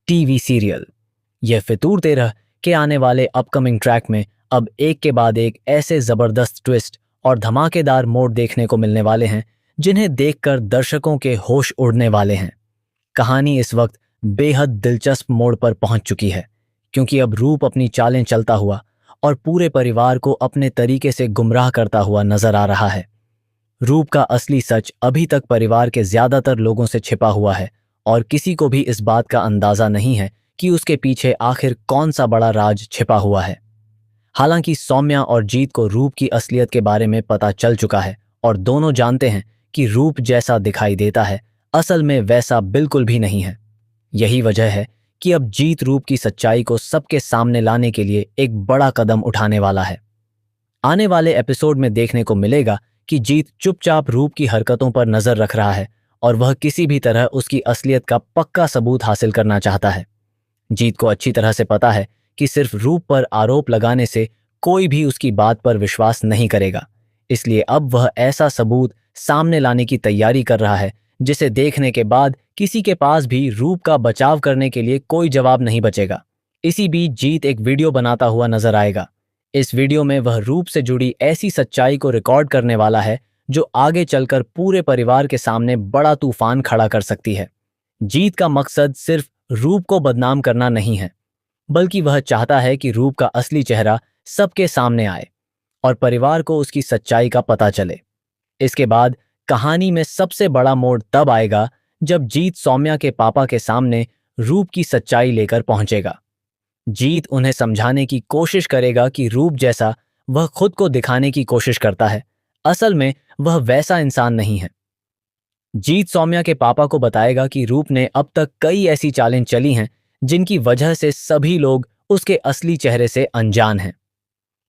TV serial. यह फितूर 13 के आने वाले अपकमिंग ट्रैक में अब एक के बाद एक ऐसे जबरदस्त ट्विस्ट और धमाकेदार मोड़ देखने को मिलने वाले हैं जिन्हें देखकर दर्शकों के होश उड़ने वाले हैं। कहानी इस वक्त बेहद दिलचस्प मोड़ पर पहुंच चुकी है, क्योंकि अब रूप अपनी चालें चलता हुआ और पूरे परिवार को अपने तरीके से गुमराह करता हुआ नजर आ रहा है। रूप का असली सच अभी तक परिवार के ज्यादातर लोगों से छिपा हुआ है और किसी को भी इस बात का अंदाजा नहीं है कि उसके पीछे आखिर कौन सा बड़ा राज छिपा हुआ है। हालांकि सौम्या और जीत को रूप की असलियत के बारे में पता चल चुका है और दोनों जानते हैं कि रूप जैसा दिखाई देता है असल में वैसा बिल्कुल भी नहीं है। यही वजह है कि अब जीत रूप की सच्चाई को सबके सामने लाने के लिए एक बड़ा कदम उठाने वाला है। आने वाले एपिसोड में देखने को मिलेगा कि जीत चुपचाप रूप की हरकतों पर नजर रख रहा है और वह किसी भी तरह उसकी असलियत का पक्का सबूत हासिल करना चाहता है। जीत को अच्छी तरह से पता है कि सिर्फ रूप पर आरोप लगाने से कोई भी उसकी बात पर विश्वास नहीं करेगा, इसलिए अब वह ऐसा सबूत सामने लाने की तैयारी कर रहा है जिसे देखने के बाद किसी के पास भी रूप का बचाव करने के लिए कोई जवाब नहीं बचेगा। इसी बीच जीत एक वीडियो बनाता हुआ नजर आएगा। इस वीडियो में वह रूप से जुड़ी ऐसी सच्चाई को रिकॉर्ड करने वाला है जो आगे चलकर पूरे परिवार के सामने बड़ा तूफान खड़ा कर सकती है। जीत का मकसद सिर्फ रूप को बदनाम करना नहीं है, बल्कि वह चाहता है कि रूप का असली चेहरा सबके सामने आए और परिवार को उसकी सच्चाई का पता चले। इसके बाद कहानी में सबसे बड़ा मोड़ तब आएगा जब जीत सौम्या के पापा के सामने रूप की सच्चाई लेकर पहुंचेगा। जीत उन्हें समझाने की कोशिश करेगा कि रूप जैसा वह खुद को दिखाने की कोशिश करता है, असल में वह वैसा इंसान नहीं है। जीत सौम्या के पापा को बताएगा कि रूप ने अब तक कई ऐसी चालें चली हैं जिनकी वजह से सभी लोग उसके असली चेहरे से अनजान हैं।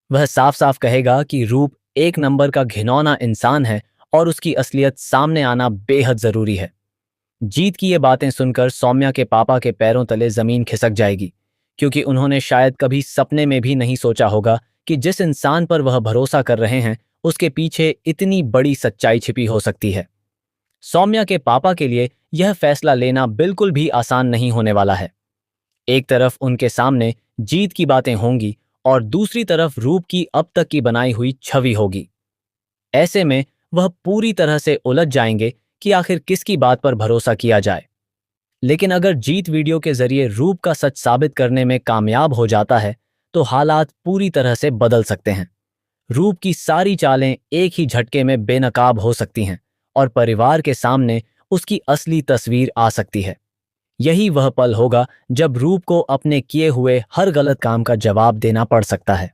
वह साफ साफ कहेगा कि रूप एक नंबर का घिनौना इंसान है और उसकी असलियत सामने आना बेहद जरूरी है। जीत की ये बातें सुनकर सौम्या के पापा के पैरों तले जमीन खिसक जाएगी, क्योंकि उन्होंने शायद कभी सपने में भी नहीं सोचा होगा कि जिस इंसान पर वह भरोसा कर रहे हैं उसके पीछे इतनी बड़ी सच्चाई छिपी हो सकती है। सौम्या के पापा के लिए यह फैसला लेना बिल्कुल भी आसान नहीं होने वाला है। एक तरफ उनके सामने जीत की बातें होंगी और दूसरी तरफ रूप की अब तक की बनाई हुई छवि होगी। ऐसे में वह पूरी तरह से उलझ जाएंगे कि आखिर किसकी बात पर भरोसा किया जाए। लेकिन अगर जीत वीडियो के जरिए रूप का सच साबित करने में कामयाब हो जाता है तो हालात पूरी तरह से बदल सकते हैं। रूप की सारी चालें एक ही झटके में बेनकाब हो सकती हैं और परिवार के सामने उसकी असली तस्वीर आ सकती है। यही वह पल होगा जब रूप को अपने किए हुए हर गलत काम का जवाब देना पड़ सकता है।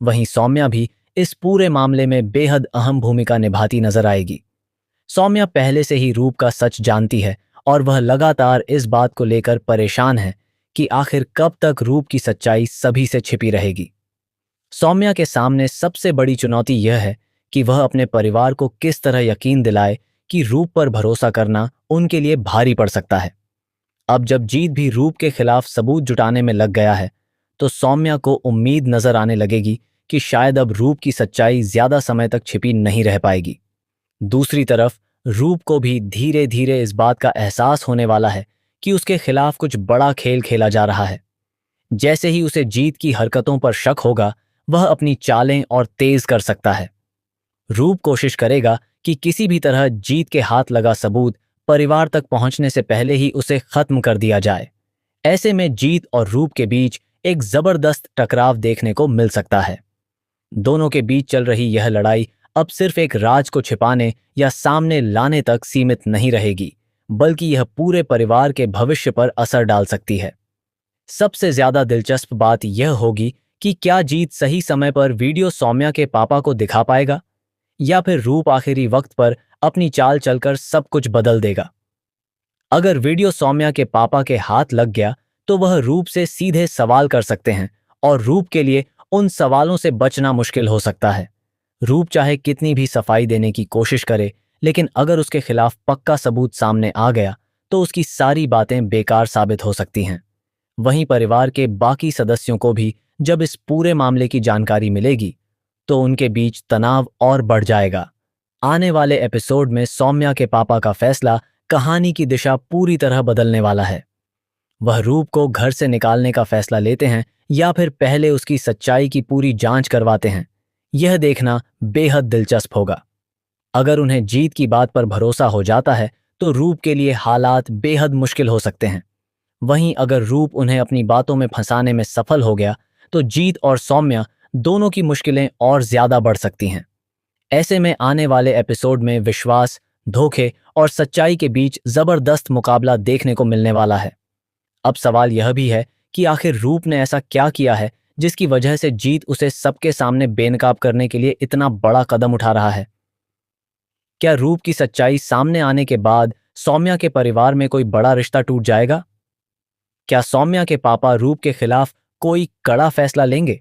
वहीं सौम्या भी इस पूरे मामले में बेहद अहम भूमिका निभाती नजर आएगी। सौम्या पहले से ही रूप का सच जानती है और वह लगातार इस बात को लेकर परेशान है कि आखिर कब तक रूप की सच्चाई सभी से छिपी रहेगी। सौम्या के सामने सबसे बड़ी चुनौती यह है कि वह अपने परिवार को किस तरह यकीन दिलाए कि रूप पर भरोसा करना उनके लिए भारी पड़ सकता है। अब जब जीत भी रूप के खिलाफ सबूत जुटाने में लग गया है तो सौम्या को उम्मीद नजर आने लगेगी कि शायद अब रूप की सच्चाई ज्यादा समय तक छिपी नहीं रह पाएगी। दूसरी तरफ रूप को भी धीरे धीरे इस बात का एहसास होने वाला है कि उसके खिलाफ कुछ बड़ा खेल खेला जा रहा है। जैसे ही उसे जीत की हरकतों पर शक होगा, वह अपनी चालें और तेज कर सकता है। रूप कोशिश करेगा कि किसी भी तरह जीत के हाथ लगा सबूत परिवार तक पहुंचने से पहले ही उसे खत्म कर दिया जाए। ऐसे में जीत और रूप के बीच एक जबरदस्त टकराव देखने को मिल सकता है। दोनों के बीच चल रही यह लड़ाई अब सिर्फ एक राज को छिपाने या सामने लाने तक सीमित नहीं रहेगी, बल्कि यह पूरे परिवार के भविष्य पर असर डाल सकती है। सबसे ज्यादा दिलचस्प बात यह होगी कि क्या जीत सही समय पर वीडियो सौम्या के पापा को दिखा पाएगा या फिर रूप आखिरी वक्त पर अपनी चाल चलकर सब कुछ बदल देगा। अगर वीडियो सौम्या के पापा के हाथ लग गया तो वह रूप से सीधे सवाल कर सकते हैं और रूप के लिए उन सवालों से बचना मुश्किल हो सकता है। रूप चाहे कितनी भी सफाई देने की कोशिश करे, लेकिन अगर उसके खिलाफ पक्का सबूत सामने आ गया तो उसकी सारी बातें बेकार साबित हो सकती हैं। वहीं परिवार के बाकी सदस्यों को भी जब इस पूरे मामले की जानकारी मिलेगी तो उनके बीच तनाव और बढ़ जाएगा। आने वाले एपिसोड में सौम्या के पापा का फैसला कहानी की दिशा पूरी तरह बदलने वाला है। वह रूप को घर से निकालने का फैसला लेते हैं या फिर पहले उसकी सच्चाई की पूरी जांच करवाते हैं, यह देखना बेहद दिलचस्प होगा। अगर उन्हें जीत की बात पर भरोसा हो जाता है तो रूप के लिए हालात बेहद मुश्किल हो सकते हैं। वहीं अगर रूप उन्हें अपनी बातों में फंसाने में सफल हो गया तो जीत और सौम्या दोनों की मुश्किलें और ज्यादा बढ़ सकती हैं। ऐसे में आने वाले एपिसोड में विश्वास, धोखे और सच्चाई के बीच जबरदस्त मुकाबला देखने को मिलने वाला है। अब सवाल यह भी है कि आखिर रूप ने ऐसा क्या किया है जिसकी वजह से जीत उसे सबके सामने बेनकाब करने के लिए इतना बड़ा कदम उठा रहा है। क्या रूप की सच्चाई सामने आने के बाद सौम्या के परिवार में कोई बड़ा रिश्ता टूट जाएगा? क्या सौम्या के पापा रूप के खिलाफ कोई कड़ा फैसला लेंगे?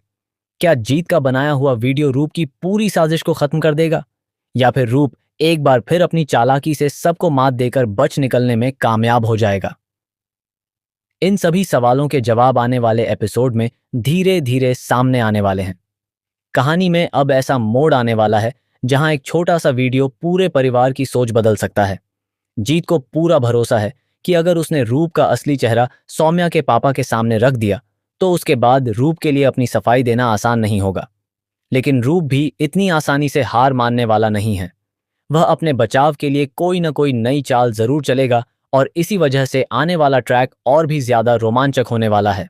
क्या जीत का बनाया हुआ वीडियो रूप की पूरी साजिश को खत्म कर देगा, या फिर रूप एक बार फिर अपनी चालाकी से सबको मात देकर बच निकलने में कामयाब हो जाएगा? इन सभी सवालों के जवाब आने वाले एपिसोड में धीरे धीरे सामने आने वाले हैं। कहानी में अब ऐसा मोड़ आने वाला है जहां एक छोटा सा वीडियो पूरे परिवार की सोच बदल सकता है। जीत को पूरा भरोसा है कि अगर उसने रूप का असली चेहरा सौम्या के पापा के सामने रख दिया तो उसके बाद रूप के लिए अपनी सफाई देना आसान नहीं होगा। लेकिन रूप भी इतनी आसानी से हार मानने वाला नहीं है। वह अपने बचाव के लिए कोई न कोई नई चाल जरूर चलेगा और इसी वजह से आने वाला ट्रैक और भी ज्यादा रोमांचक होने वाला है।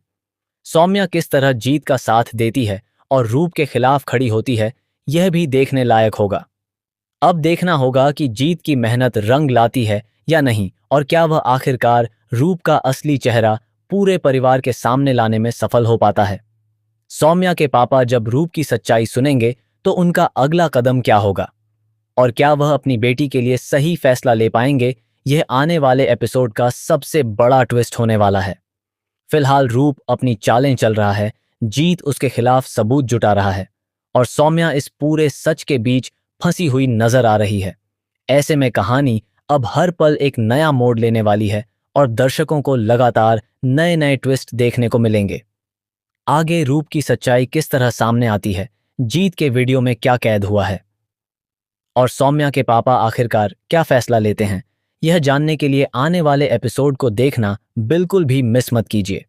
सौम्या किस तरह जीत का साथ देती है और रूप के खिलाफ खड़ी होती है, यह भी देखने लायक होगा। अब देखना होगा कि जीत की मेहनत रंग लाती है या नहीं, और क्या वह आखिरकार रूप का असली चेहरा पूरे परिवार के सामने लाने में सफल हो पाता है। सौम्या के पापा जब रूप की सच्चाई सुनेंगे तो उनका अगला कदम क्या होगा, और क्या वह अपनी बेटी के लिए सही फैसला ले पाएंगे, यह आने वाले एपिसोड का सबसे बड़ा ट्विस्ट होने वाला है। फिलहाल रूप अपनी चालें चल रहा है, जीत उसके खिलाफ सबूत जुटा रहा है और सौम्या इस पूरे सच के बीच फंसी हुई नजर आ रही है। ऐसे में कहानी अब हर पल एक नया मोड़ लेने वाली है और दर्शकों को लगातार नए नए ट्विस्ट देखने को मिलेंगे। आगे रूप की सच्चाई किस तरह सामने आती है, जीत के वीडियो में क्या कैद हुआ है और सौम्या के पापा आखिरकार क्या फैसला लेते हैं, यह जानने के लिए आने वाले एपिसोड को देखना बिल्कुल भी मिस मत कीजिए।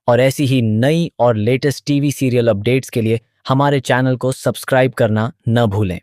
और ऐसी ही नई और लेटेस्ट टीवी सीरियल अपडेट्स के लिए हमारे चैनल को सब्सक्राइब करना न भूलें।